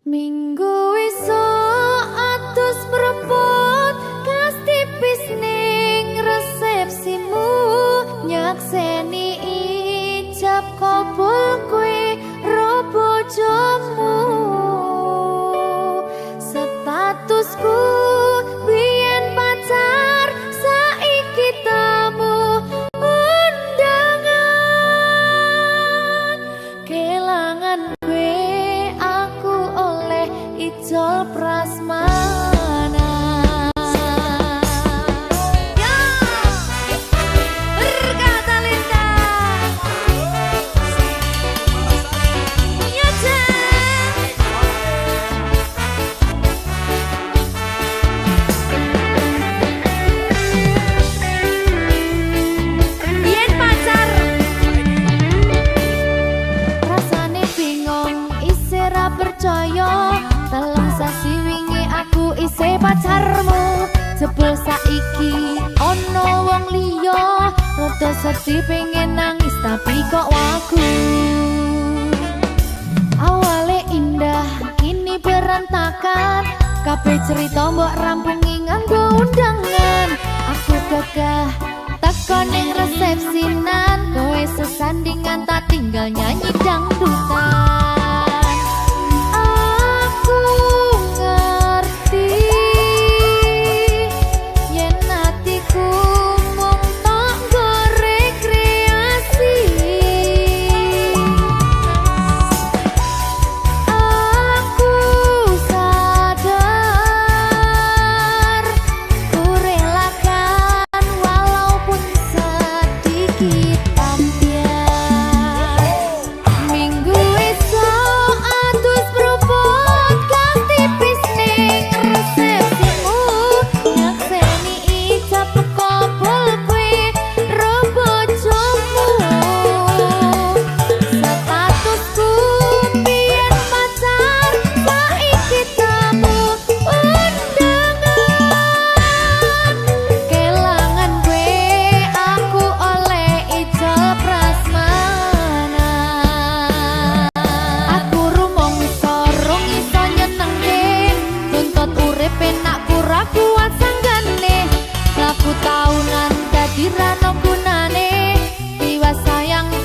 Minggu esuk atus mrepot kas tipis ning resepsimu nyakseni ijab kabul kowe ro bojomu statusku biyen pacar saiki tamu undangan kelangan Ijol Prasmana ya berkata Linda ya biyen pacar rasane bingung isih ra percaya dalam sasi wingi aku isih pacarmu jebul saiki ono wong liya rada sedih pengen nangis tapi kok wagu awale indah kini berantakan kabeh cerita mbok rampungi nganggo undangan aku gagah teko ning resepsinan kowe sesandingan tak tinggal nyanyi dangdutan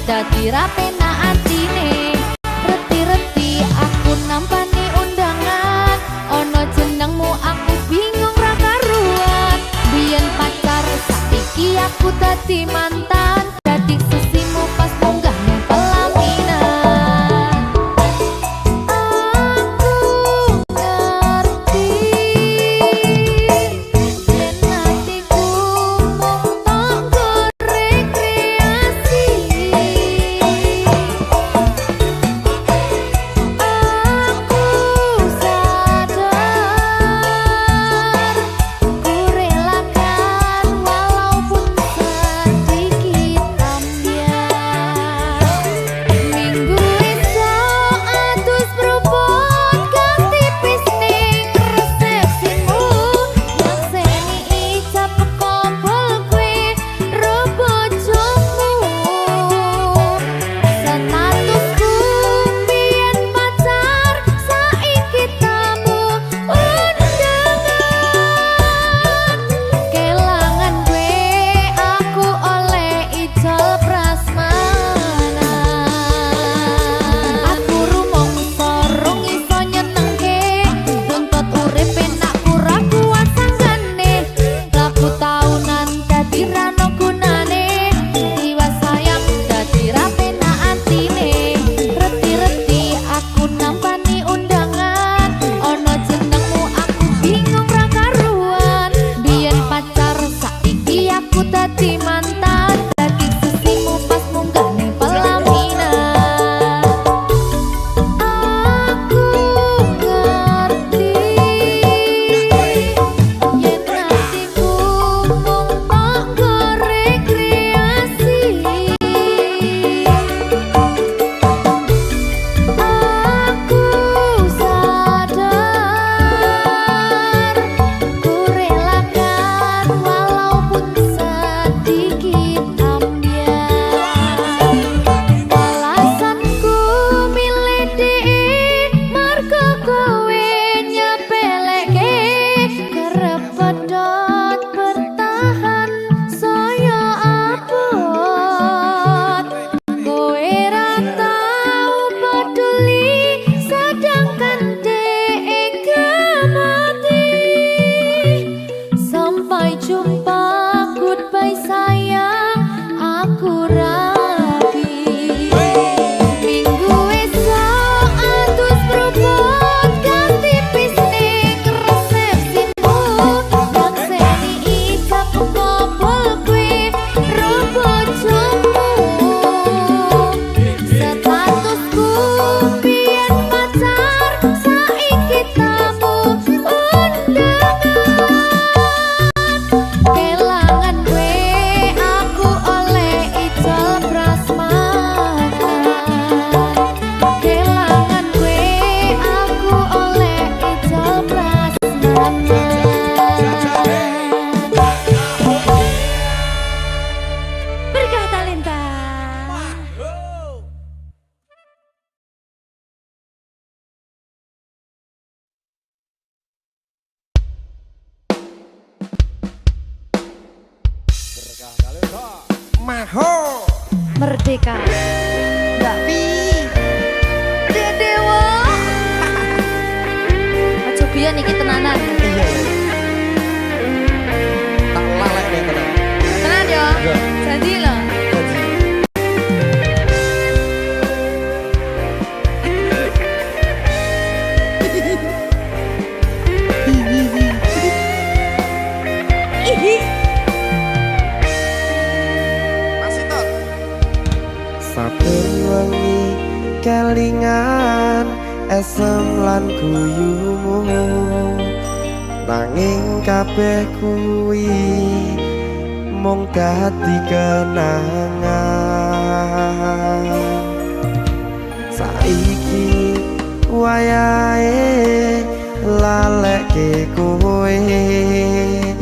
dadi rapena atine reti-reti aku nampani undangan ono jenengmu aku bingung ra karuan biyen pacar saiki aku dadi mantan dadi sesimu pas munggah nang pelaminan aku ngerti yen atiku mung tanggo rekreasi sedikit Maho Merdeka Mbak Pi Dedewo Aja biyen iki tenanan. iya tak lalek deh tenan Tenan yo janji lho. Saben wengi kelingan esem lan guyumu nanging kabeh kuwi mung dadi kenangan saiki wayahe lalekke kowe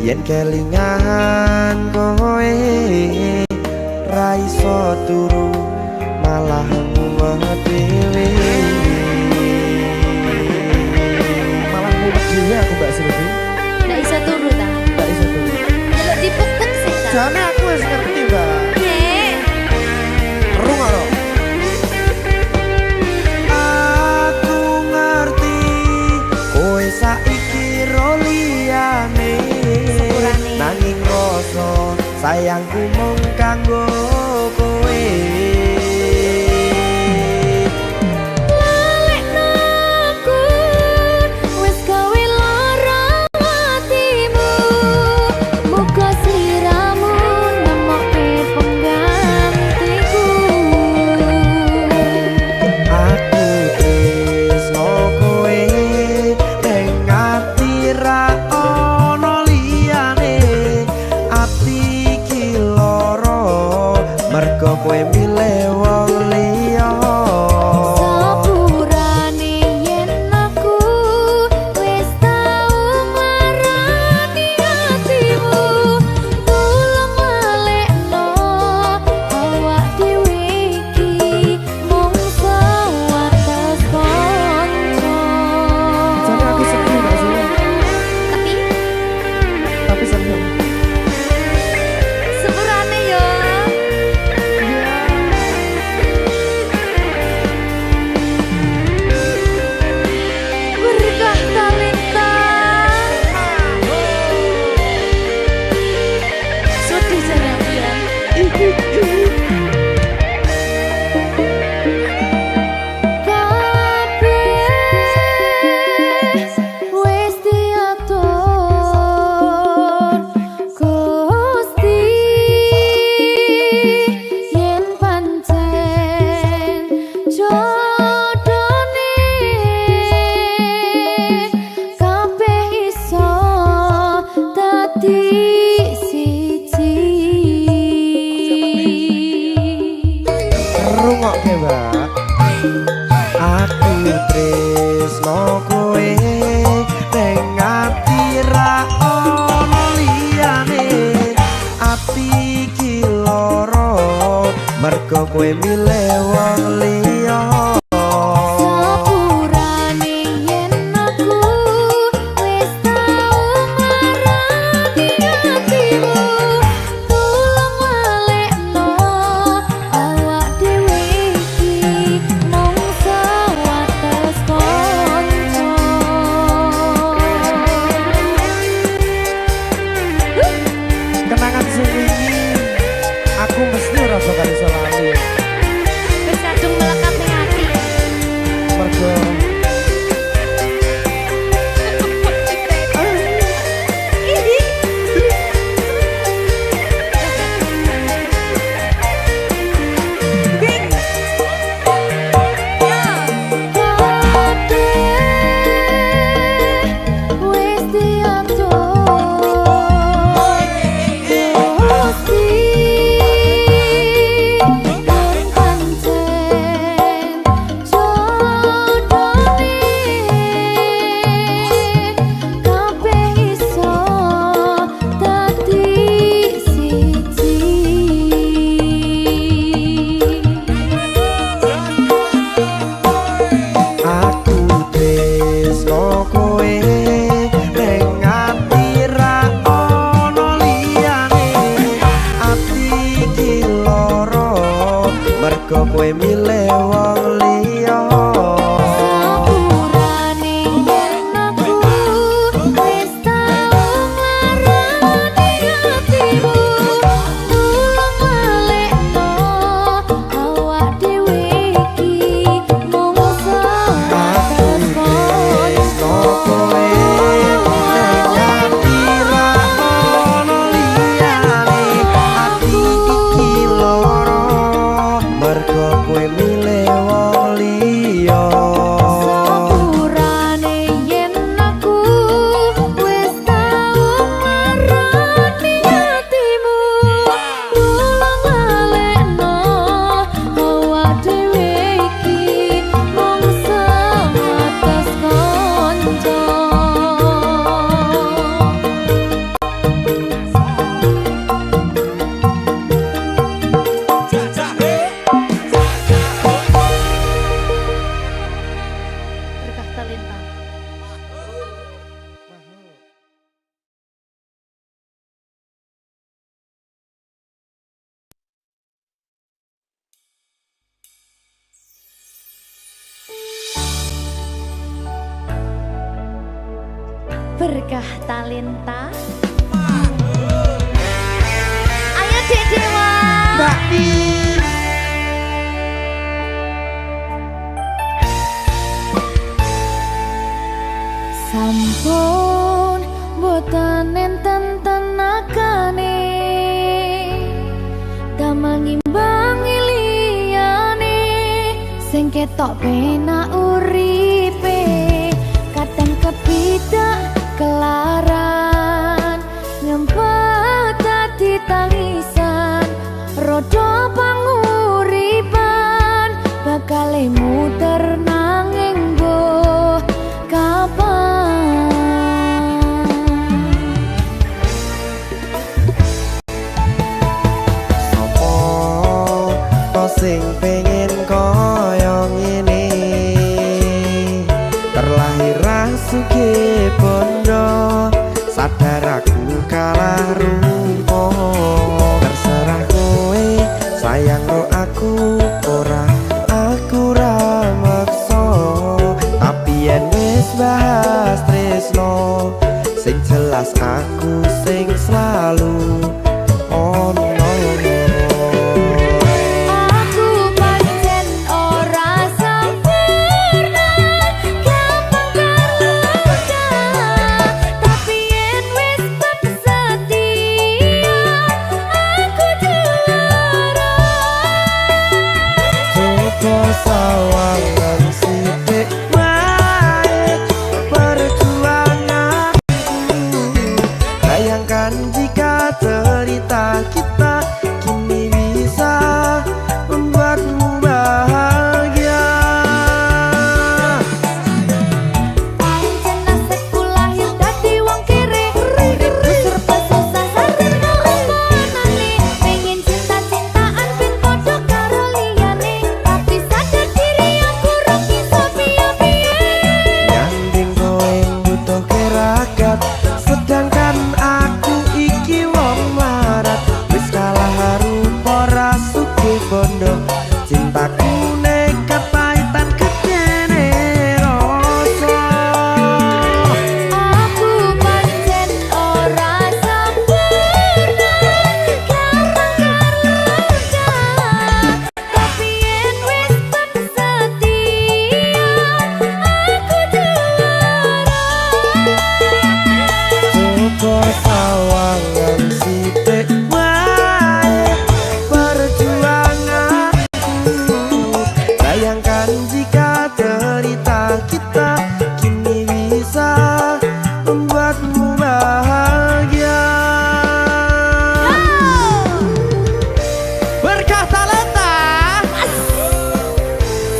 yen kelingan kowe ra iso turu malah mumet dhewe malah mumet dhewe aku Mbak Silvi Ndak iso turu ta. nggak iso turu Delok dipukuk sih ta. jane aku wis ngerti Mbak Nggih. rungono aku ngerti kowe saiki ro liyane nanging rasa sayangku mung kanggo kowe kowe milih wong liya Sepurane yen aku wis tau marani atimu tulung malekno awak dhewe iki mung sewates kanca. jane aku sedih gak sih tapi seneng sepurane yo berkah talenta sedih jane aku ya. Kabeh wis diatur Gusti yen pancen jodone kabeh iso dadi siji. rungokke Mbak aku tresno kowe ning ati ra ono liyane ati iki lara mergo kowe milih wong liya Sepurane yen aku wis tau marani atimu tulung malekno awak dhewe iki mung sewates kanca. kenangan sing wingi aku mesti ora bakal iso lali Wis kadung melekat mergo kowe milih wong liya. Sepurane yen aku wis tau nglarani hatimu, tulung balekno awak dhewe iki mung sebatas kanca. Kowe nek ati ra ono liyane, ati iki lara mergo kowe milih wong liya. Sepurane yen aku wis tau ngarani hatimu, tulung balekno awak dhewe iki mung sebatas kanca. Berkah talenta. Berkah talenta. Ayo Dek Dewa. Mbak Pi. Sampun boten enten tenagane damel ngimbangi liyane sing ketok penak uripe kadang kepidak kelaran nyempet dadi tangisan rodo panguripan bakal muter nanging mbuh kapan. Sopo sing pengen kaya ngene, terlahir sugih bondo, sadar aku kalah rupa. Terserah kowe sayang ro aku ora, aku ra maksa. Tapi yen wis bahas tresno, sing jelas aku sing selalu ono. Aku pancen ora sempurna, gampang terluka. Tapi yen wis bab setia, aku juara. Coba sawangan sithik wae perjuanganku. Bayangkan jika cerita kita kini bisa membuatmu bahagia. Pancen nasibku lahir dadi wong kere, uripku serba susah sarana omonane. Pengen cinta-cintaan ben padha karo liyane, tapi sadar diri aku ora bisa piye-piye. Nyanding kowe butuh keragat, sedangkan aku iki wong marat. Wis kalah rupa ra sugih bondo, cintaku nekat pahitan kekene rasa. Aku pancen ora sempurna, gampang terluka. Tapi yen wis bab setia, aku juara. Coba sawangan sithik wae perjuanganku. Bayangkan jika cerita kita kini bisa membuatmu bahagia. Berkah talenta.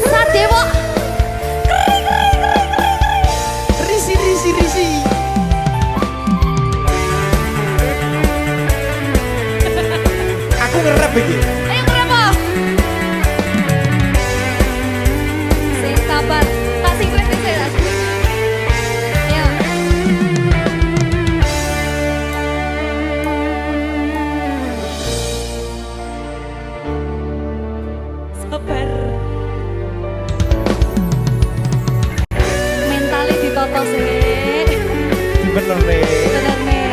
Sadewo. Risi risi risi. Aku ngerap iki. Ayo berapa? Sing sabar, tak sing kreatif saya. Ayo. Ber. Mentalnya ditoto sih. Bener nih. Bener nih.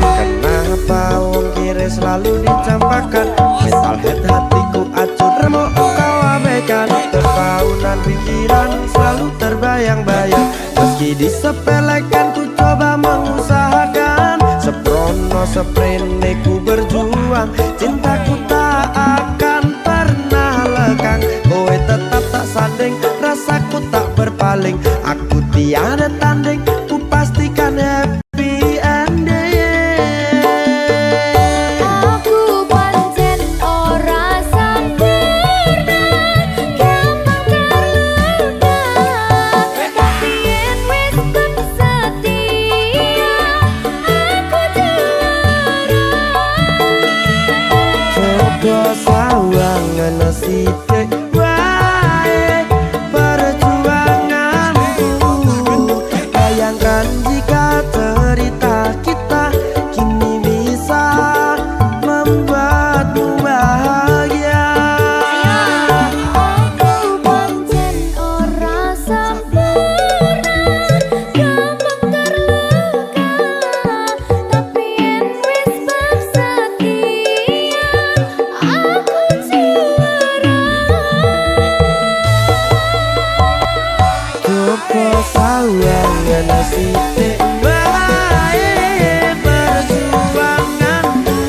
Kenapa wong kiri selalu dicampakan? Mental head hatiku acur remuk kau abaikan. Terpaunan pikiran selalu terbayang-bayang. Meski disepelekan ku coba mengusahakan. Seprono seprene ku berjuang. Cintaku tak akan pernah lekang. Kowe tetap tak sanding, rasaku tak berpaling. Aku tiada tanding, ku pastikan happy ending. Aku pancen ora sempurna, gampang terluka. Tapi yen wis setia, aku juara. Coba sawangan sithik wae perjuanganku. Bayangkan jika cerita kita kini bisa membuatmu bahagia. Aku pancen ora sempurna, gampang terluka. Tapi yen wis bab setia, aku juara. Coba sawangan sithik wae perjuanganku.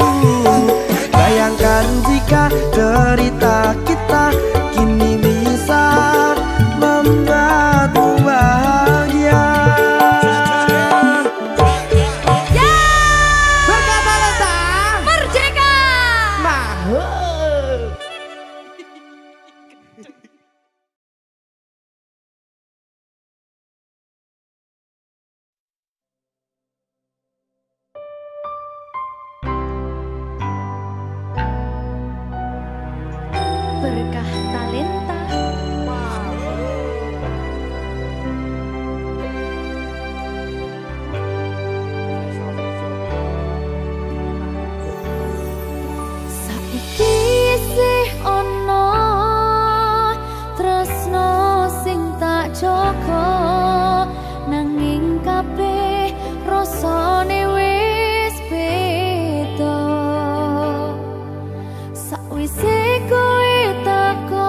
Bayangkan jika cerita kita kini bisa membuatmu bahagia. Berkata leta. Merdeka! Mahal. Berkah talenta. Saiki isih ono tresno sing tak jaga, nanging kabeh rasane wis beda. Sakwise kowe teko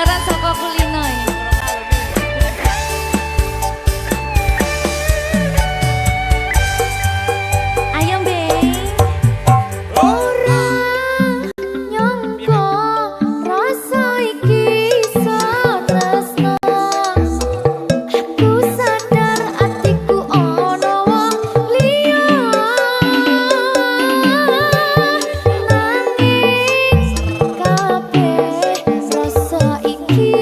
bocoran saka kulino. Ayo Mbak. Ora nyangka rasa iki iso tresno. Aku sadar atiku ono wong liya. Nanging kabeh rasa iki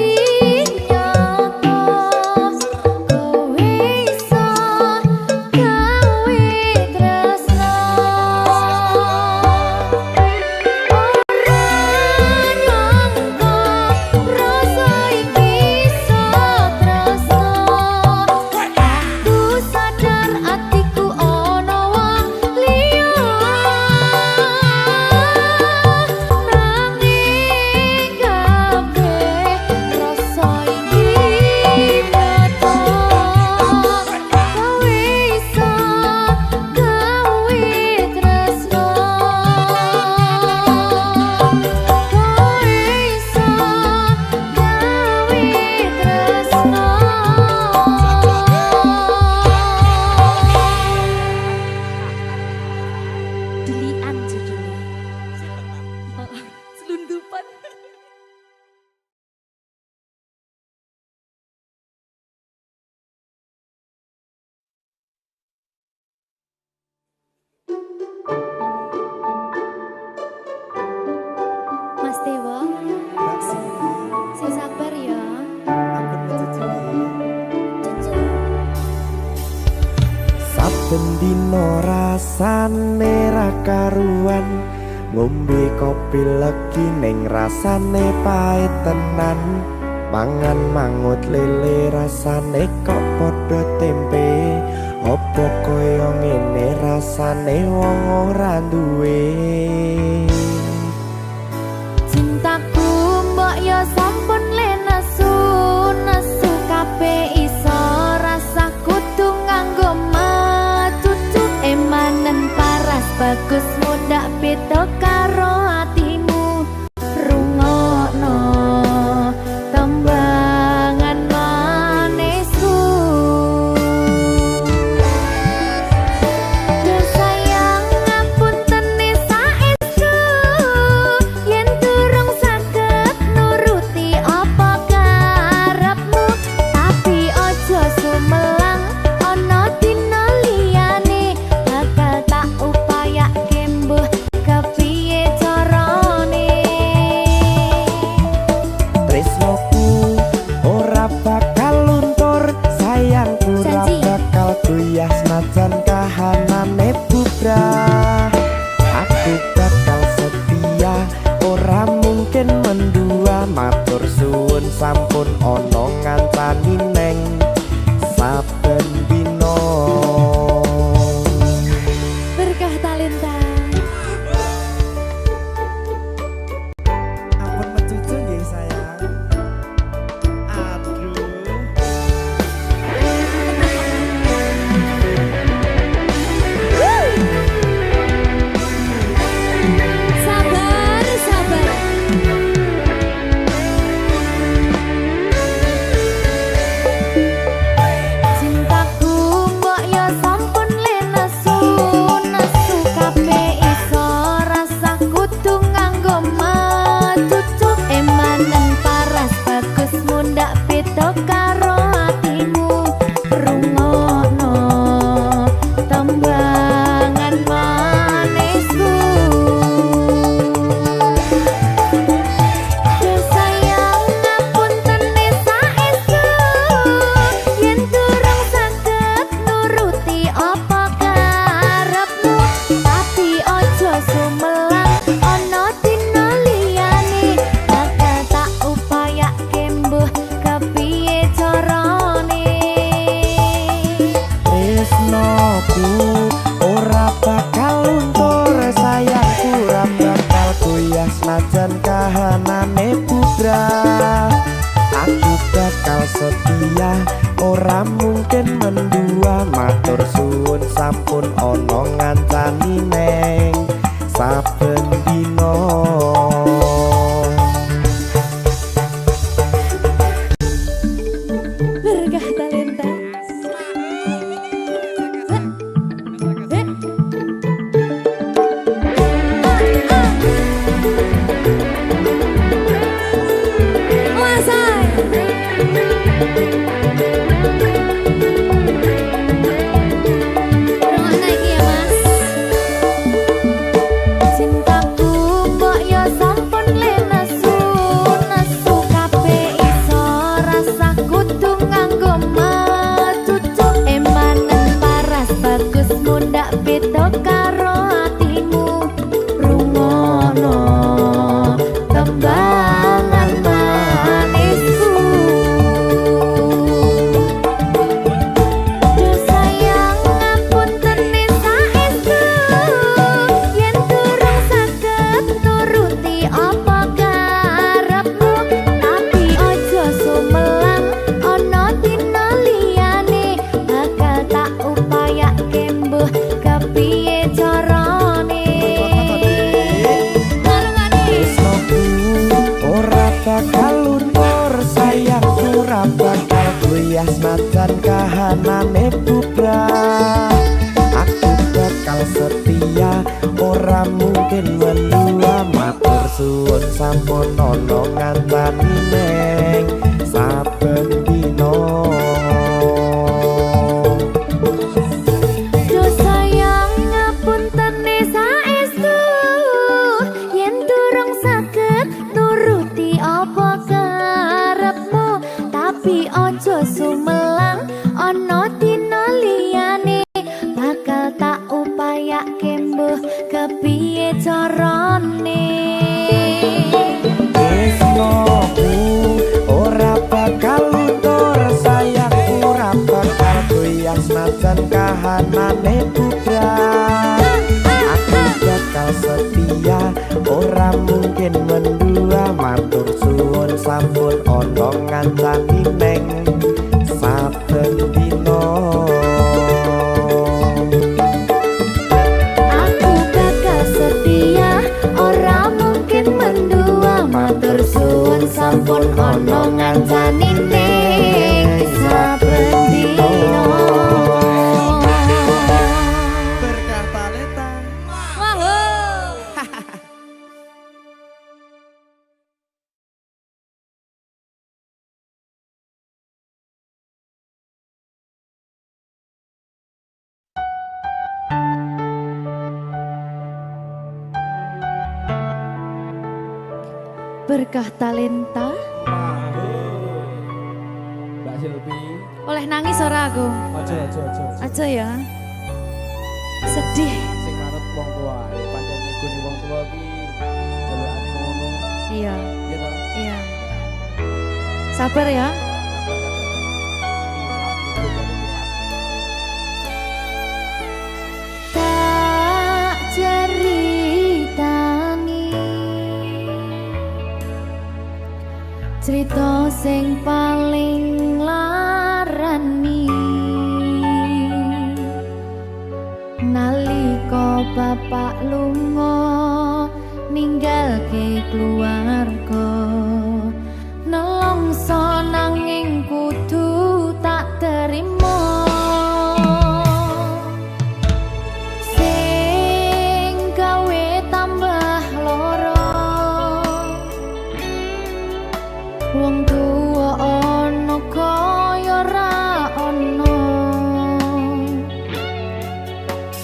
nyata. Kowe iso gawe tresno. Ora nyangka rasa iki iso tresno. Aku sadar atiku ono wong liya. Nanging kabeh rasa iki nyata. Kowe iso gawe tresno. Kowe iso gawe tresno. Delian judulnya. Selundupan. Mas Dewa, Mbak Silvi, sing sabar ya. ampun mencicipi. Cucu. Saben dino rasane ra karuan, ngombe kopi legi ning rasane pahit tenan. Mangan mangut lele rasane kok padha tempe. Apa kaya ngene rasane wong ora duwe. Cintaku mbok yo sampun le nesu nesu kabeh iso rasa kudu nganggo matutu emanen paras bagus mudak beda karo atimu rungokno tembangan manisku. Duh sayang ngapunten saestu yen durung saged nuruti apa karepmu, tapi aja sumelang ana dina liyane bakal tak upayake mbuh kepiye cara mane bubrah. Aku bakal setia ora mungkin mendua. Matur suwun sampun ana ngancani neng saben dina. Ojo sumelang ana dina liyane bakal tak upayake mbuh kepiye carane. Tresnoku ora bakal luntur, sayangku ora bakal goyah senajan kahanane bubrah. Aku bakal setia ora mungkin mendua. Matur suwun sampun ana ngancani neng saben dina. Aku bakal setia ora mungkin mendua. Matur suwun sampun ana ngancani neng saben dina. Berkah talenta. Berkah talenta. Mbak Silvi. Oleh nangis ora aku? Aja. Aja ya. Sedih. Sing manut wong tua, pancen ngikuni wong tua ki jelukane ngono. Iya, Iya toh? iya. Sabar ya. Tak ceritani cerita sing paling larani nalika bapak lunga ninggalke keluarga. Nelongso nanging kudu tak terima. Sing gawe tambah loro wong tuwa ana kaya ra ana.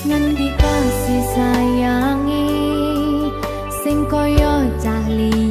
Ngendi kasih sayangi sing kaya cah liya.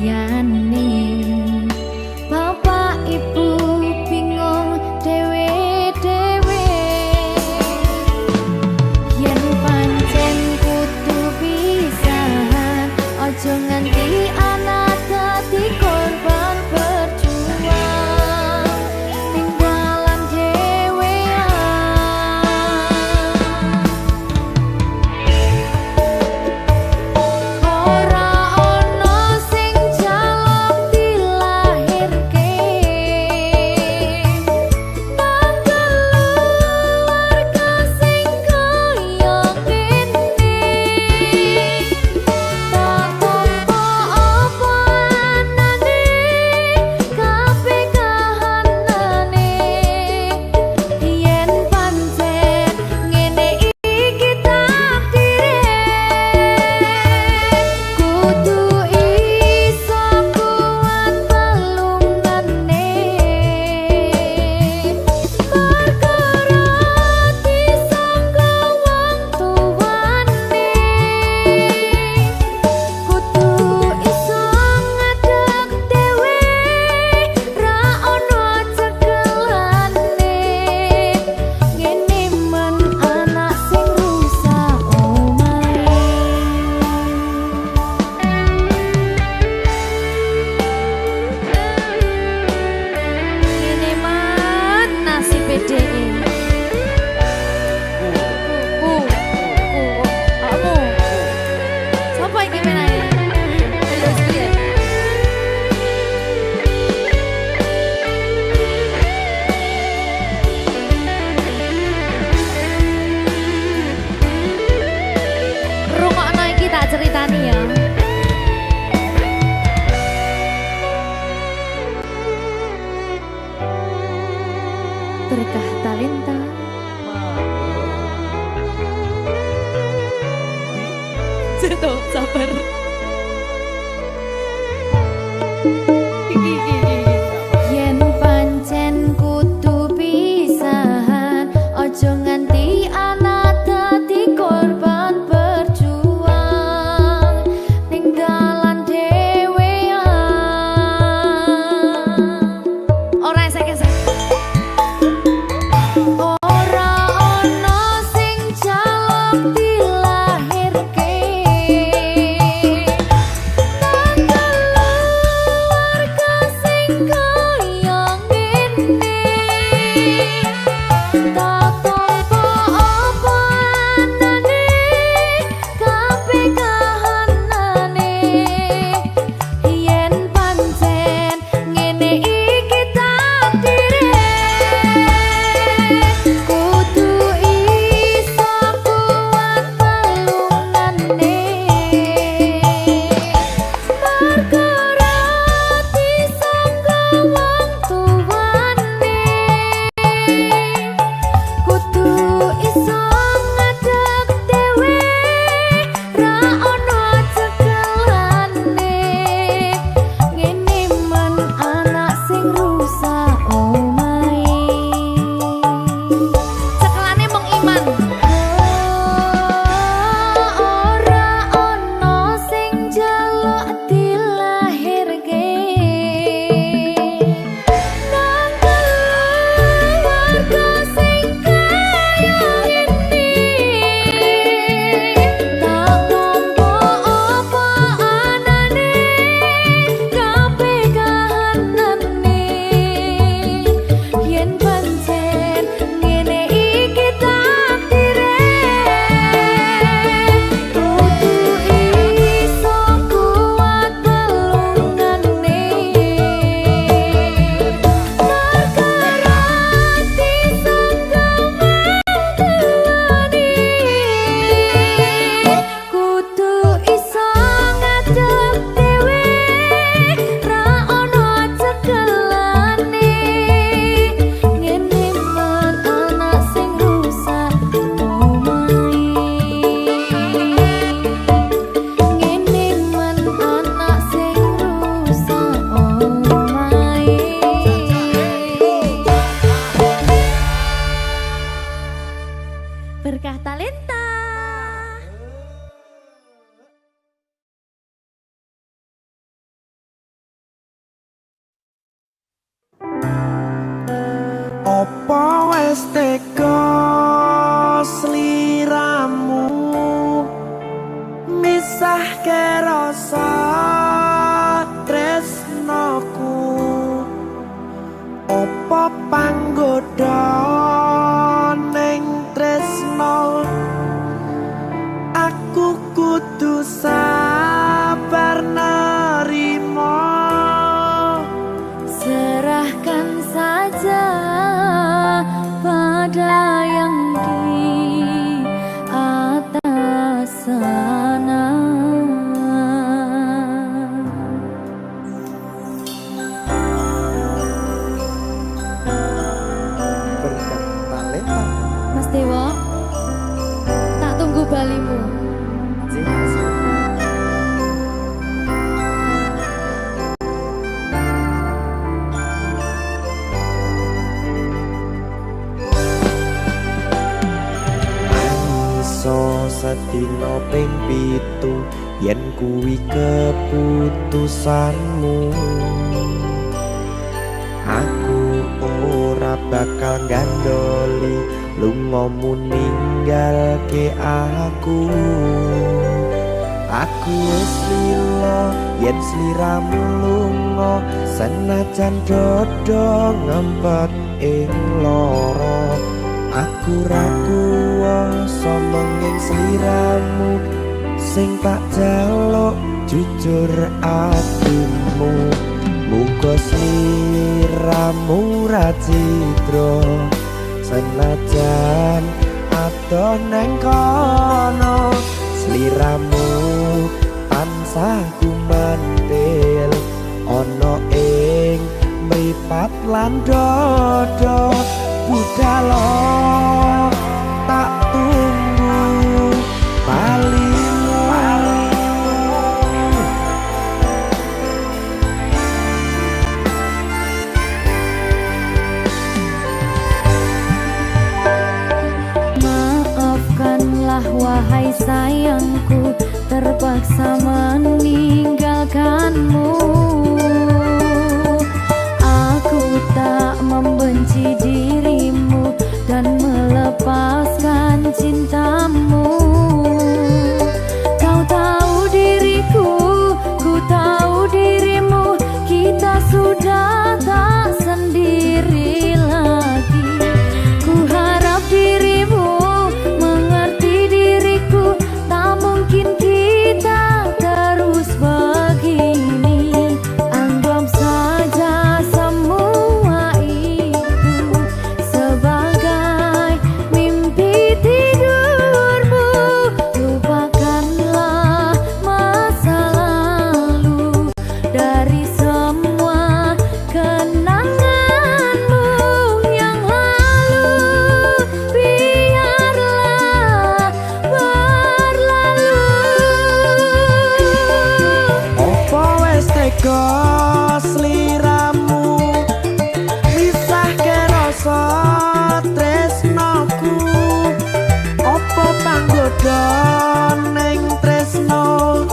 sabar. Yen pancen kudu pisahan, ojo nganti anak dadi korban berjuang ning dalan dhewean. Ora esek-esek. Ora ana sing jaluk dilahirke nang keluarga sing kaya ngene. Tak tompo apa anane kabeh kahanane. Yen pancen ngene iki takdire, kudu iso kuat pelungane. Perkara disangka wong tuwane, kudu iso ngadeg dhewe, ra ono cekelane. Ngene men anak sing rusak omahe. Cekelane mung iman. Ora ono sing jaluk dilahirke nang keluarga sing kaya ngene. Tak tompo apa anane kabeh kahanane. Yen pancen ngene iki takdire, kudu iso kuat pelungane. Perkara disangka wong tuwane, kudu iso ngadeg dhewe, ra ono cekelane. Ngene men anak sing rusak omahe. Ngene men anak sing rusak omahe. Berkah talenta. Apa wis teka sliramu misahke rasa tresnoku? Apa panggoda ning tresno? Aku kudu sabar nerima. Serahkan saja pada yang di atas sana. Berkah talenta. Mas Dewa, tak tunggu balimu. Iso sedina ping 7 yen kuwi keputusanmu. Aku ora bakal gandoli lungamu ninggalke aku. Aku wis lila yen sliramu lunga, senajan dodo ngempet ing lara. Aku ra kuwasa menging sliramu, sing tak jaluk jujur atimu. Muga sliramu ra cidra, senajan adoh neng kono. Sliramu tansah gumantil ana ing mripat lan dodo. Budalo tak tunggu balimu. tega sliramu misahke rasa tresnoku apa panggoda ning tresno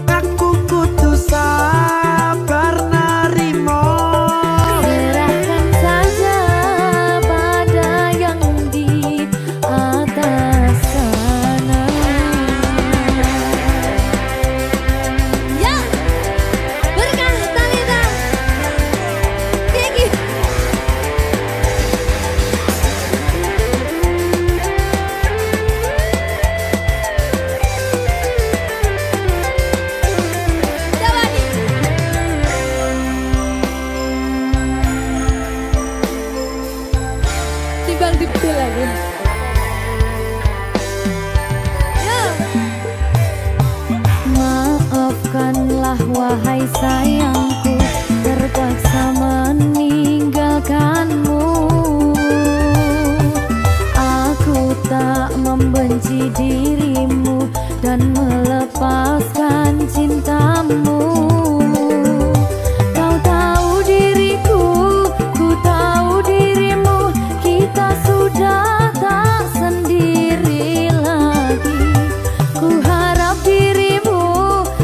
aku kudu sabar narimo serahkan saja pada yang di atas sana. Ya, berkah Talita. Gigi. Jawani. Timbang dipil lagi. Ya. Maafkanlah wahai sayangku, terpaksa meninggalkanmu. Aku tak membenci dirimu dan melepaskan cintamu. Kau tahu diriku, ku tahu dirimu, kita sudah tak sendiri lagi. Ku harap dirimu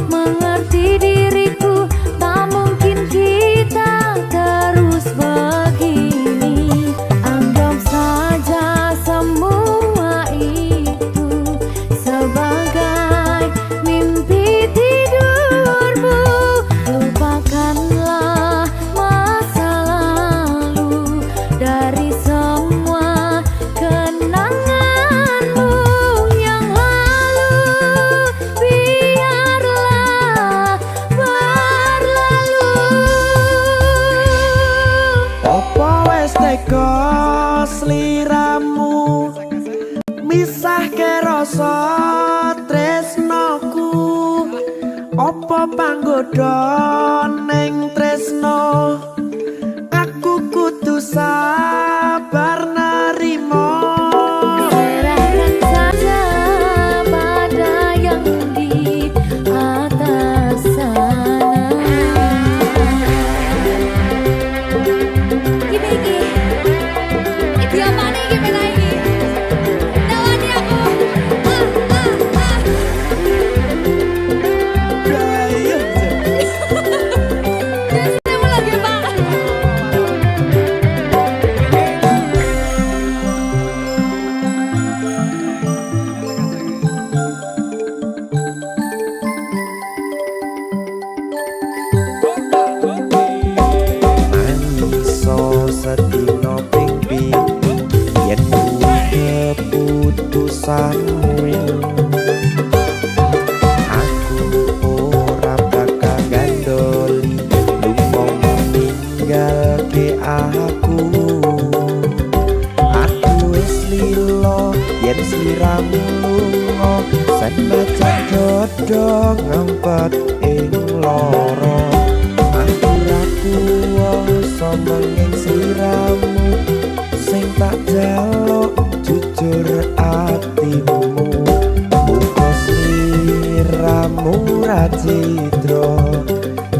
mengerti diriku, tak mungkin kita terus begini. Anggap saja semua itu sebagai mimpi tidurmu. Lupakanlah masa lalu dari semua kenanganmu yang lalu. Biarlah berlalu. apa wis tega sliramu misahke rasa tresnoku apa panggoda ning tresno aku kudu sabar narimo Serahkan saja pada yang di atas sana. Iki apa nih gimana ini? Tawani aku. Saya mau lagi Pak. iso sedina ping pitu yen kuwi keputusanmu aku ora bakal gandoli lunga ninggalke aku wis lilo yen sliramu lunga senajan dodo ngempet ing loro aku ra kuwasa menging sliramu sing tak jaluk jujur atimu muga sliramu ra cidra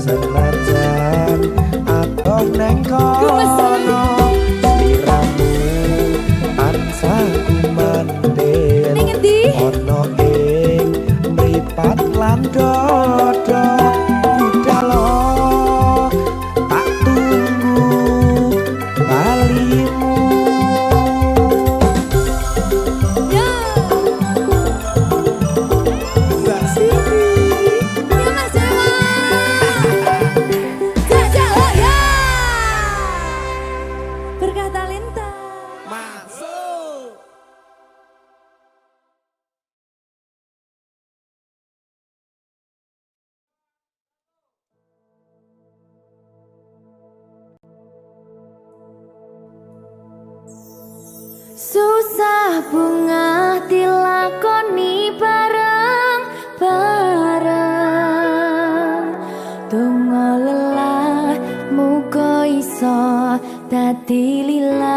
senajan atoh neng kono sliramu ansah kumandel Ning endi? ono ing mripat lan dodo budalo tak tunggu balimu Ya. Mbak Siti Ya Mas Jawa. Jajal oh ya. Berkah Talenta. masuk. Susah bunga dilakoni bareng-bareng. Donga lelah muga iso dadi lillah.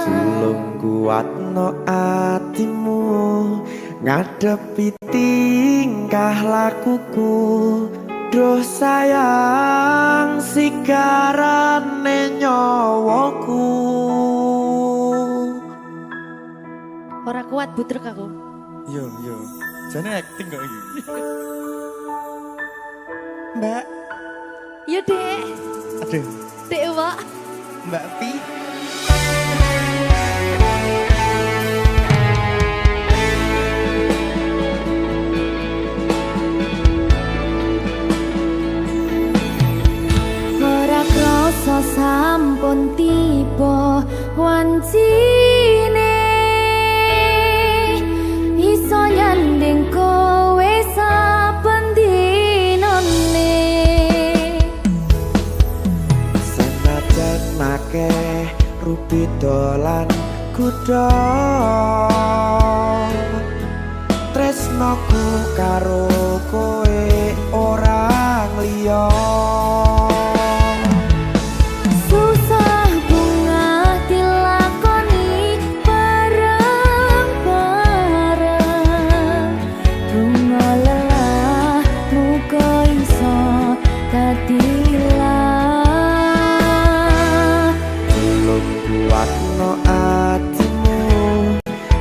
Tulung kuatno atimu ngadep ngadepi tingkah lakuku. Duh sayang sigarane nyawaku. Ora kuat butrek aku. Yo, jane acting kok iki. Mbak, Yo Dek. aduh, Dek Wak. Mbak Pi. Ora krasa sampun tiba wancine iso nyanding kowe saben dinane. Senajan akeh rupi dolan kuda, tresnoku karo kowe orang liya. Susah bunga dilakoni bareng-bareng, bunga lelah muga iso dadi lilah. Belum kuatno atimu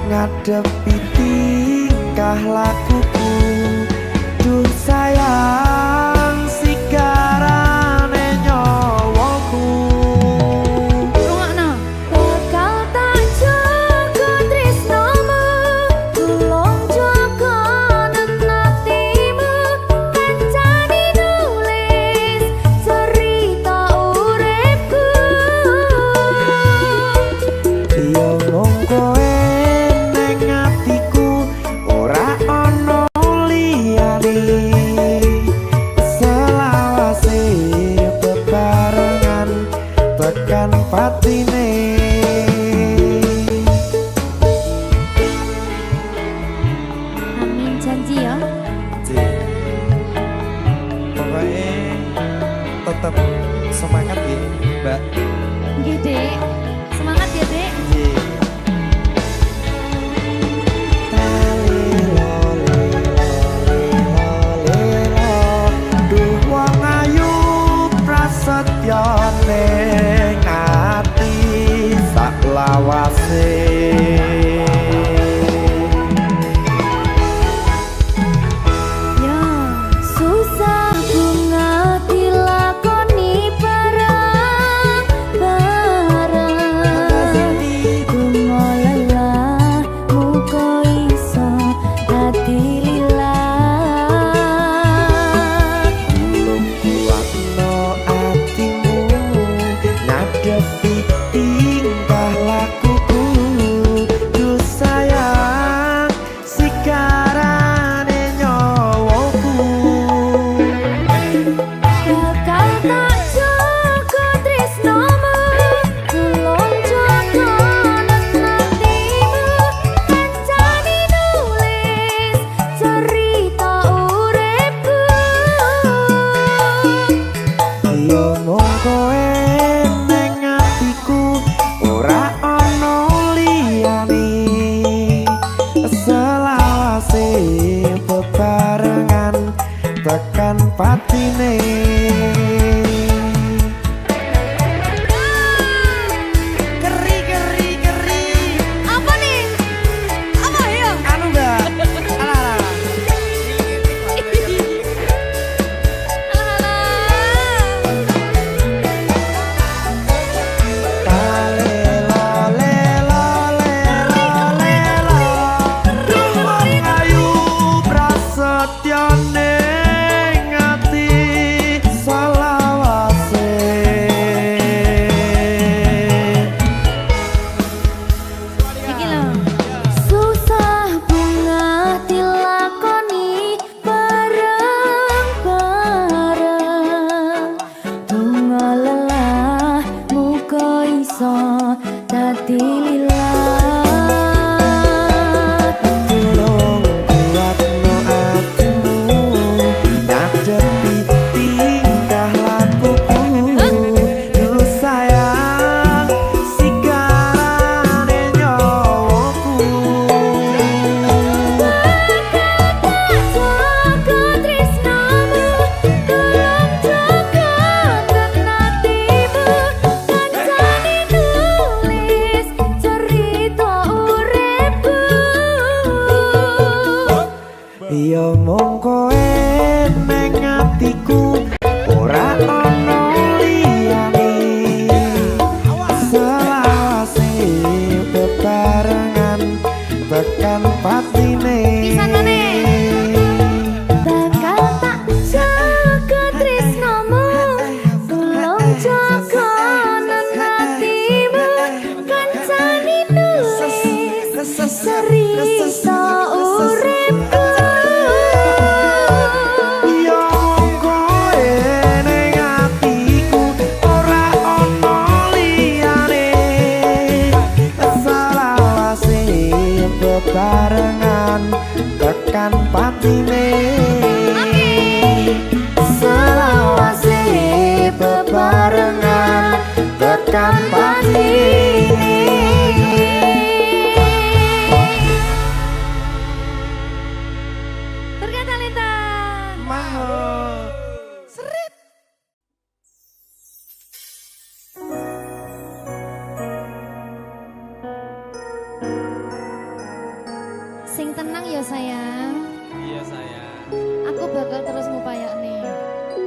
ngadepi tingkah lakuku. Duh sayang sigarane nyawaku. Rungokno. Bakal tak jaga tresnomu, tulung jaga nenatimu, kancani nulis cerita uripku. Yo mung kowe ning atiku, ora ana liyane. Selawase bebarengan tekan patine. Amin janji ya. Pokoknya tetap semangat ya, Mbak. Nggih, Dek. Semangat ya, Dek. Duh wong ayu prasetyo ning ati sak lawase. Ya, susah bunga dilakoni bareng-bareng, bunga lelah muga iso dadi lilah. Belum kuatno atimu ngadepi tingkah lakuku. Duh sayang sigarane nyawaku. Bakal tak jaga tresnomu, tulung jaga nenatimu, kancani nulis cerita uripku. Yo mung kowe ning atiku, ora ana liyane. Selawase bebarengan tekan patine. Keri. Apa nih? Apa ya? Anu Mbak. Alah. Duh wong ayu prasetyo ning ati Yo mung kowe ning atiku ora ono liyane selawase bebarengan tekan patine bakal tak jaga tresnomu tulung jaga hatimu kancane nulis cerita uripku yo kowe ning atiku ora ono liyane selawase bebarengan tekan patine selawase bebarengan tekan patine. Tergantalita Mahal. Seret. sing tenang ya sayang, Iya sayang. aku bakal terus ngupayakne.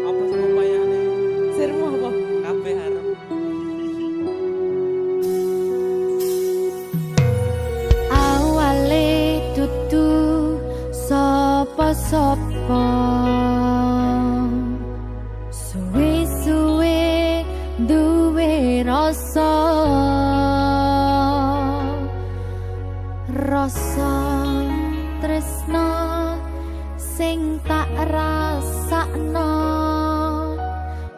Apa sih upayane? Sirmu apa? Kabeh arep. Awale dudu sapa-sapa suwe-suwe duwe rasa tresno sing tak rasakno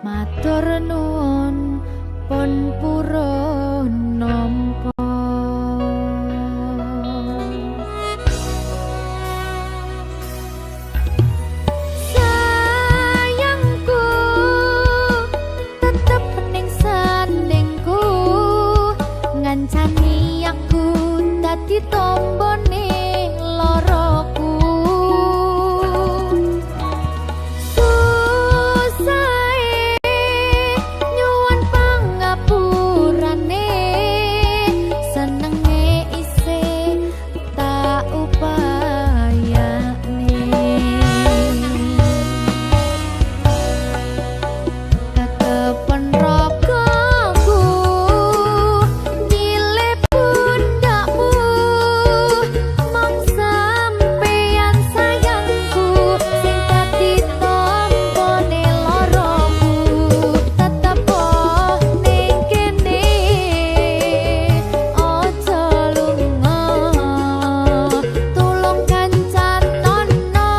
matur nuwun pun purun nampa. Sayangku tetep ning sandingku ngancani aku dadi tombone loroku susahe nyuwun pangapurane senenge isih tak upayane tetepen rogoku nyilih pundakmu mong sampeyan sayangku sing dadi tombone loroku tetep ning kene aja lunga tulung kancanono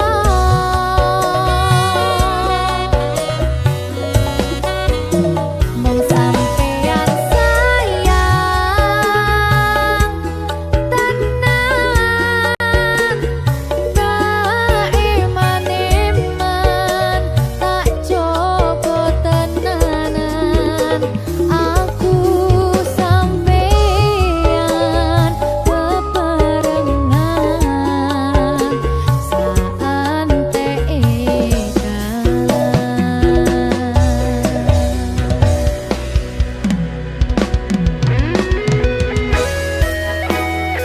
mong sampeyan sayang tenan tak iman-iman tak coba tenanan aku sampeyan bebarengan saante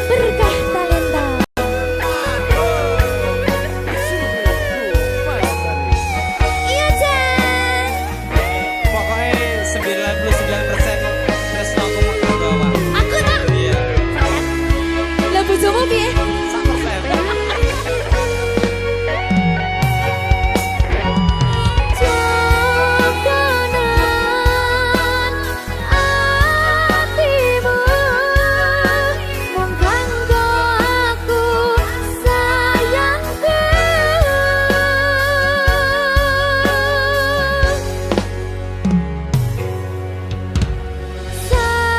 berkah talenta. Iya Jan, Pokoknya 99% Tresno aku mau bawa. aku tak Iya. lah bojomu piye? 100%. Jogonan atimu mung kanggo aku sayangku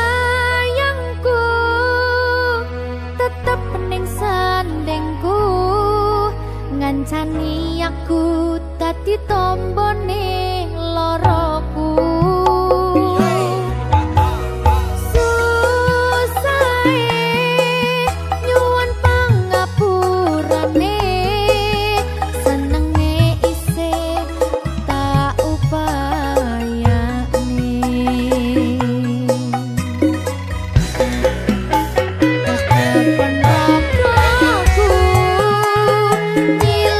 sayangku tetep ning sandingku ngancani aku dadi tombone loroku susahe nyuwun pangapurane senenge isih tak upayane tetepen rogoku nyilih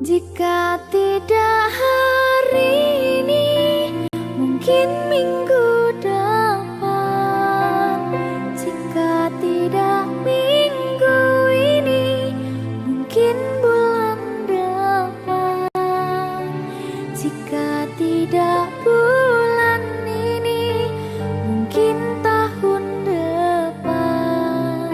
Jika tidak hari ini, mungkin minggu depan. Jika tidak minggu ini, mungkin bulan depan. Jika tidak bulan ini, mungkin tahun depan.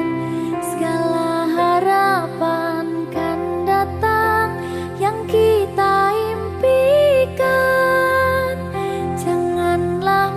Segala harapan kan datang yang kita impikan. Janganlah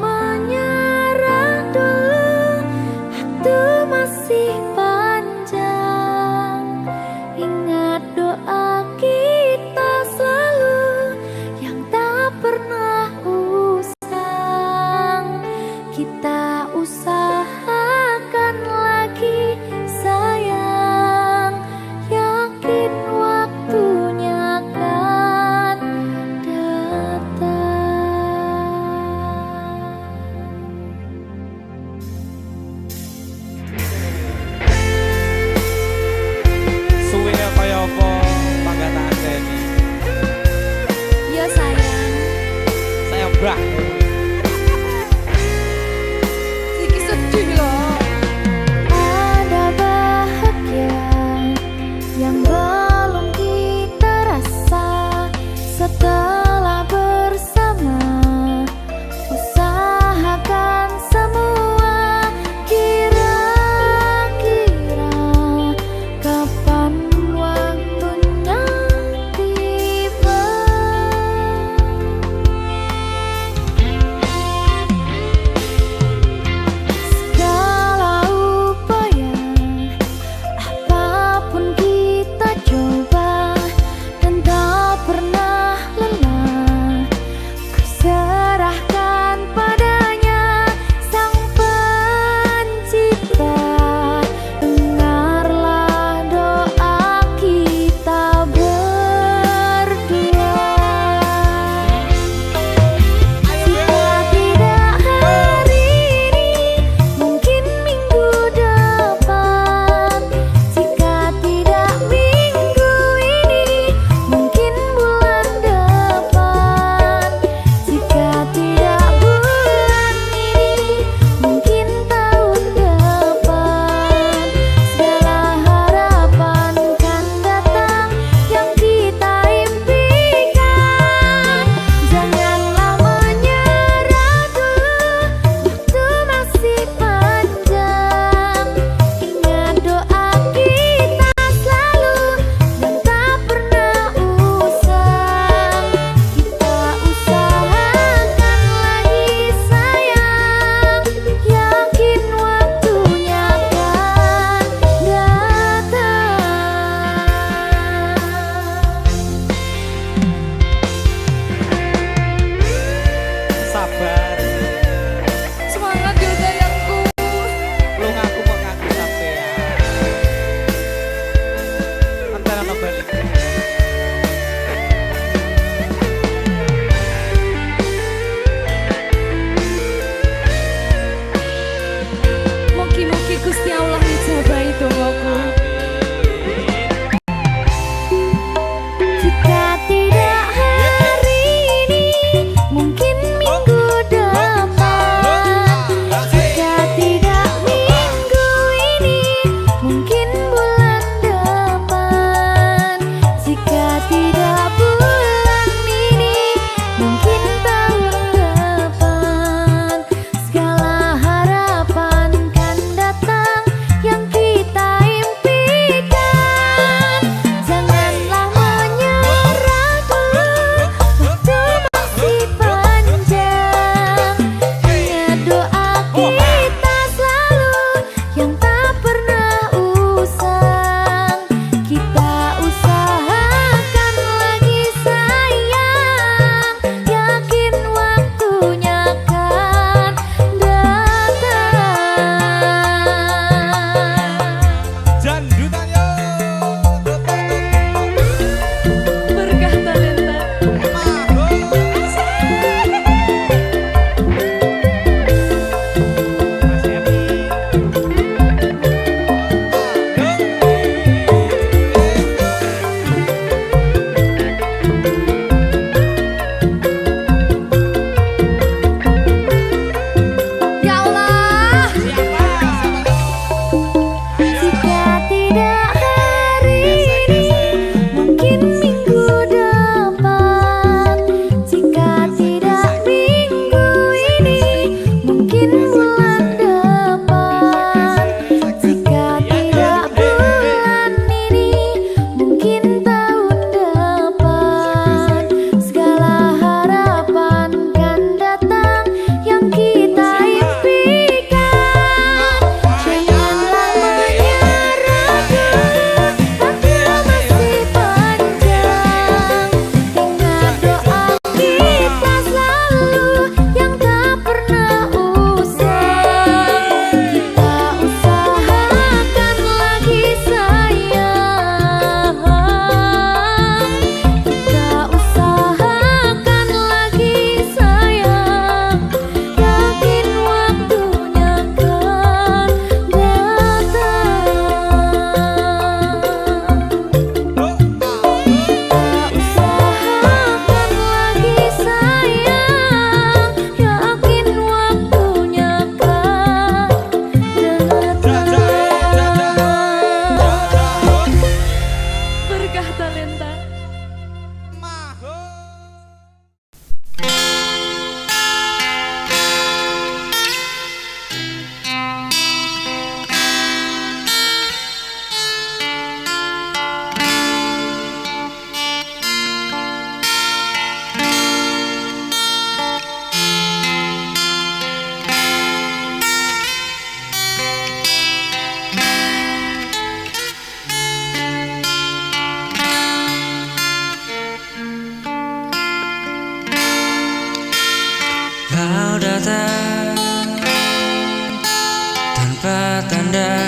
Tanpa tanda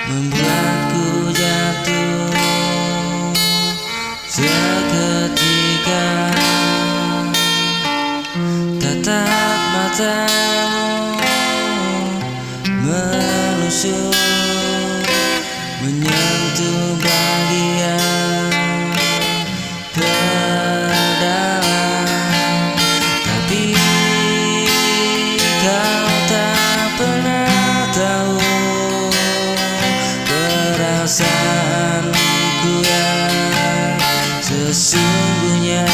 membuatku jatuh seketika. Tatap matamu menusuk, menyentuh bagian terdalam. Tapi kau tak pernah tahu perasaanku yang sesungguhnya.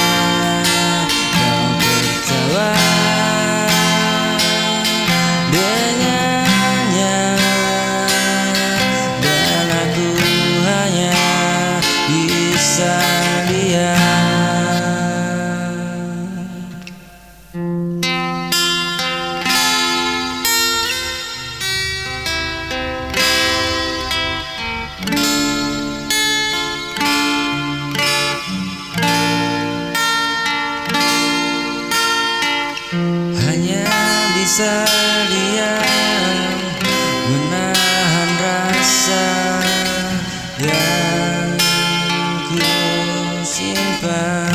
Kau tertawa dengannya, dan aku hanya bisa lihat. Hanya bisa diam, menahan rasa yang ku simpan.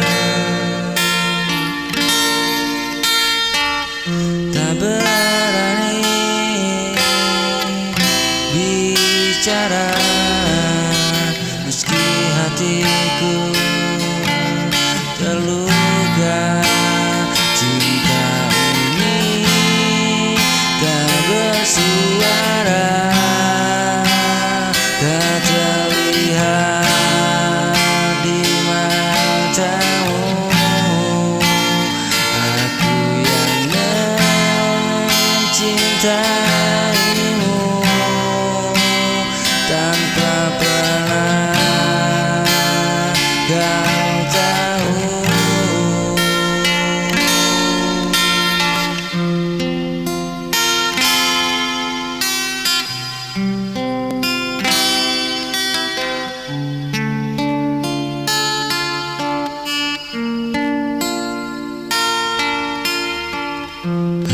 Tak berani bicara meski hatiku terluka. Cinta ini tak bersuara, tak terlihat di matamu. Aku yang mencintaimu tanpa pernah kau tahu.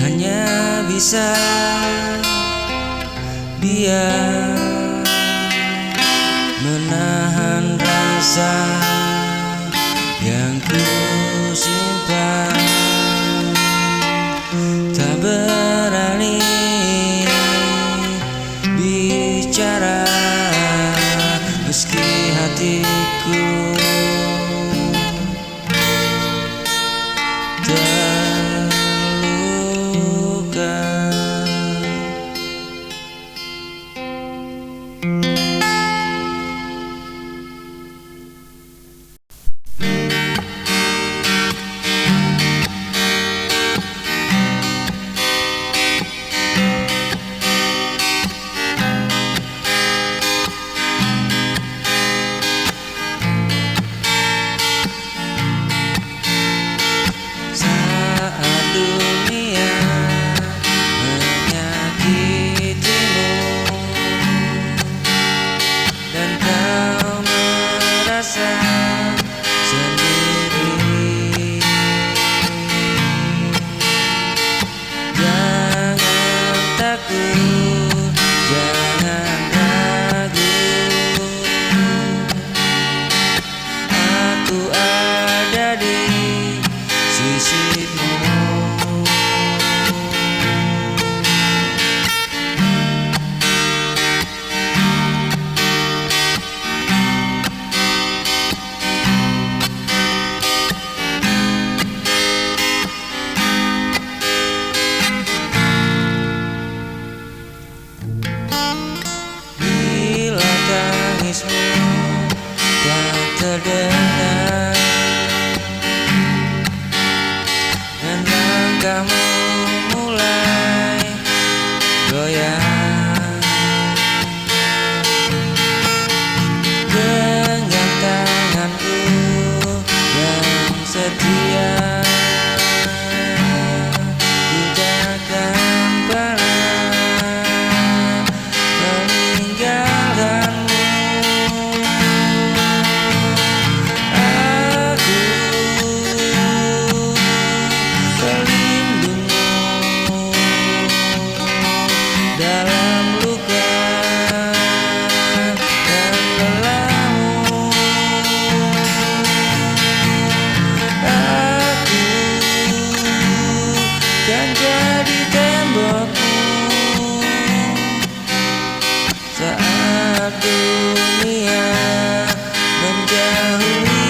Hanya bisa diam, menahan rasa yang ku simpan. Tak berani bicara meski hatiku terluka. Saat dunia menyakitimu dan kau merasa sendiri, jangan takut, jangan ragu. Aku ada di sisimu. Bila tangismu tak terdengar dan langkahmu mulai goyang, genggam tanganku yang setia, ku takkan pernah meninggalkanmu. Aku pelindungmu. dalam luka dan lelahmu. Aku kan jadi tembokmu saat dunia menjauhimu.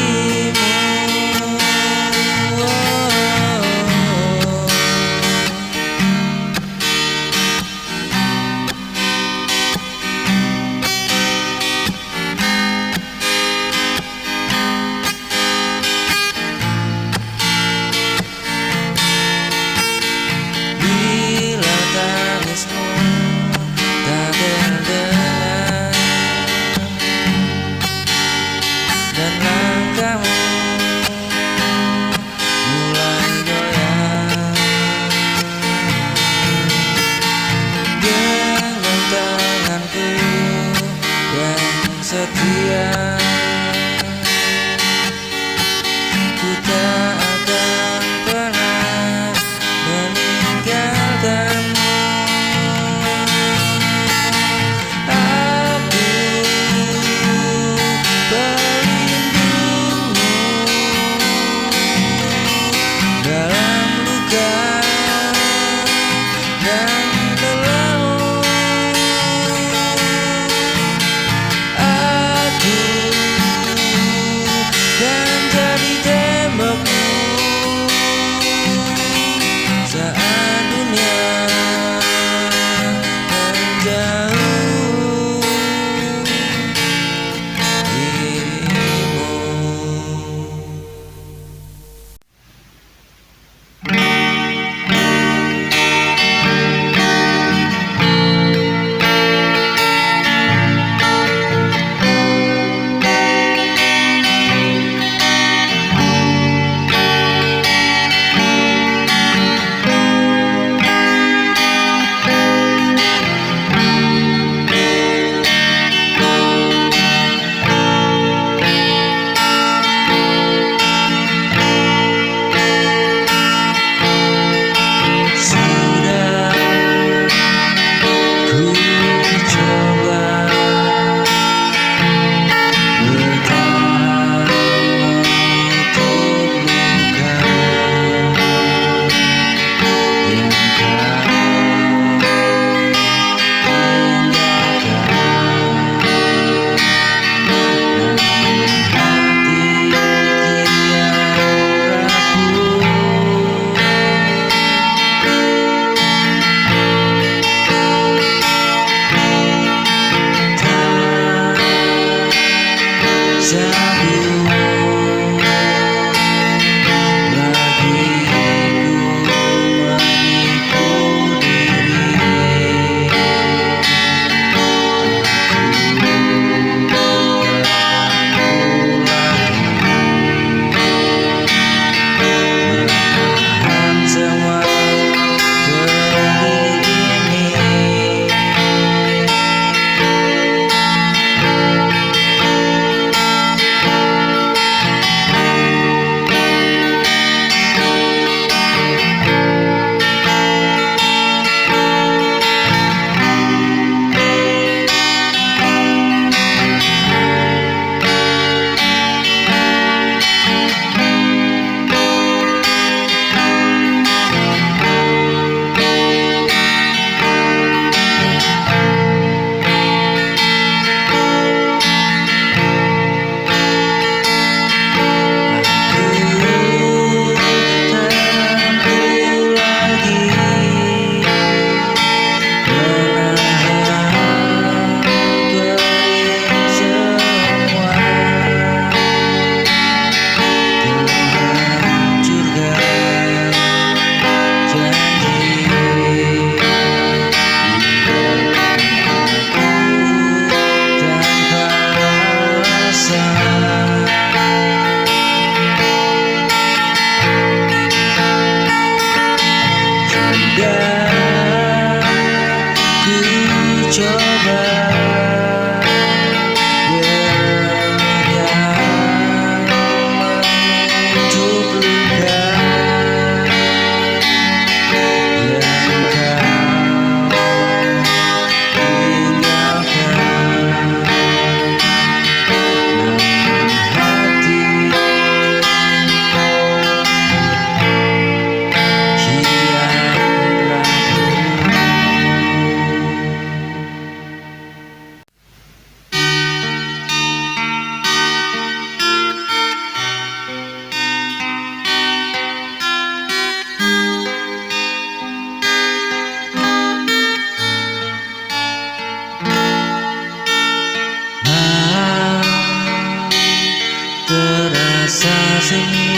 semu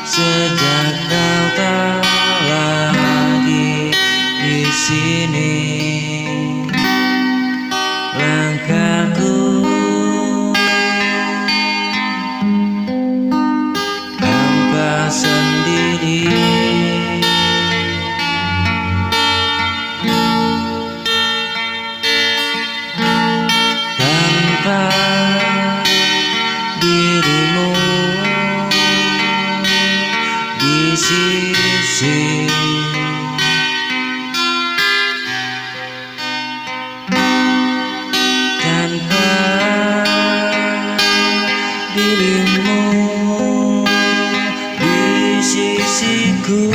sejak kau tak lagi di sini. Langkahku hampa sendiri, tanpa dirimu di sisi. Tanpa dirimu di sisiku,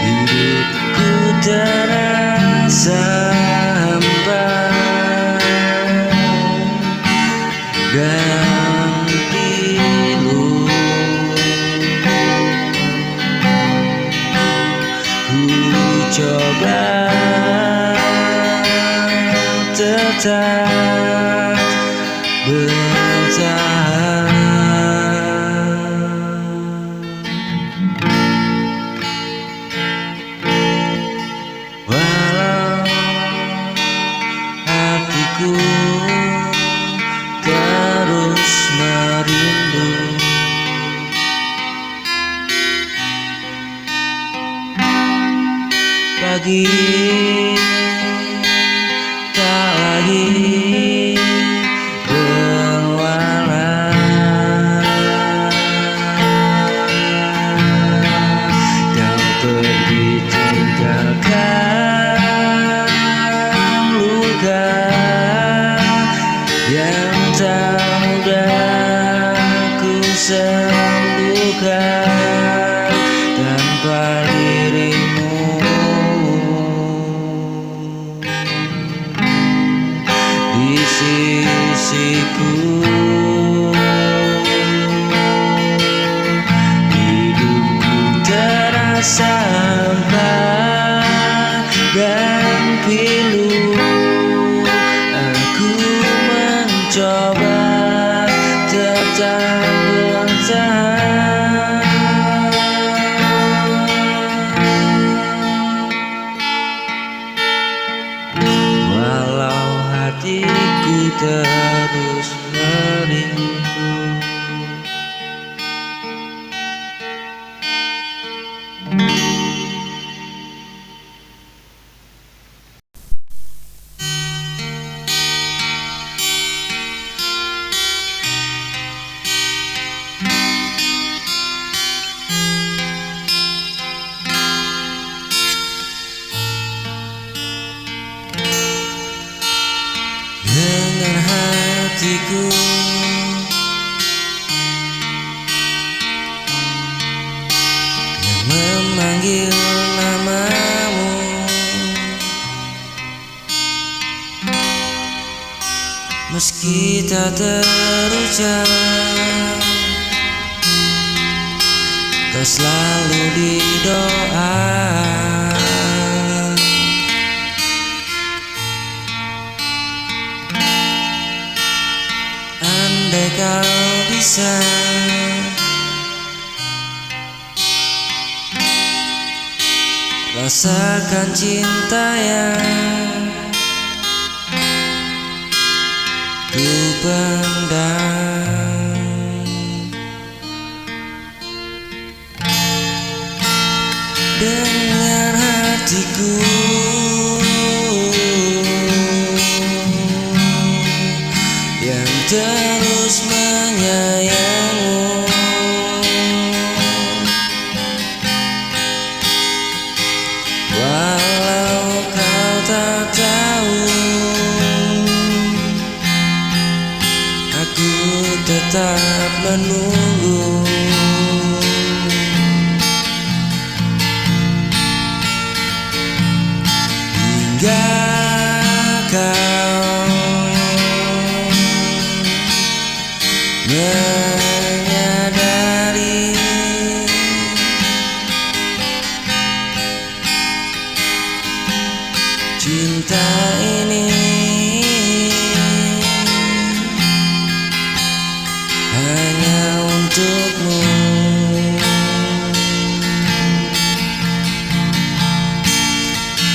hidupku terasa hampa dan pilu. Ku coba tetap bertahan, walau hatiku terus merindu. Pagi tak lagi berwarna, kau pergi tinggalkan luka yang tak mudah ku sembuhkan tanpa dirimu di sisiku. Hidupku terasa hampa dan pilu. Aku mencoba tetap bertahan, walau hatiku terus merindu. Dengan hatiku yang memanggil namamu, meski tak terucap, kau selalu di doa. Andai kau bisa rasakan cinta yang ku pendam, dengar hatiku yang terus menyayangmu. Walau kau tak tahu, aku tetap menunggu. Hingga kau menyadari cinta ini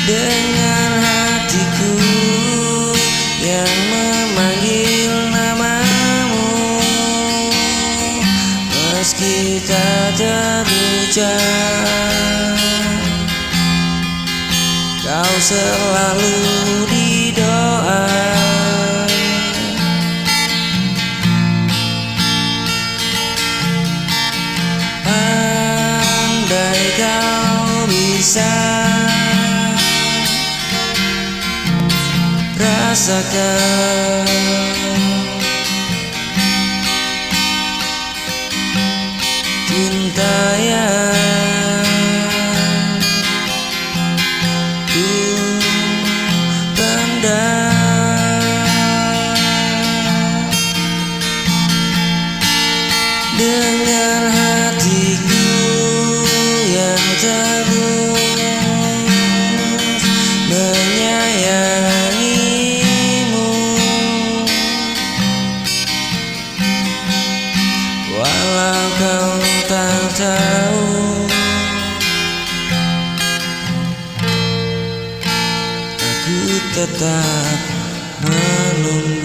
dengan hatiku yang memanggil namamu, meski tak terucap, kau selalu di doa. Andai kau bisa rasakan cinta yang ku pendam, dengan hatiku yang terus menyayangimu, walau kau tak tahu, aku tetap menunggu.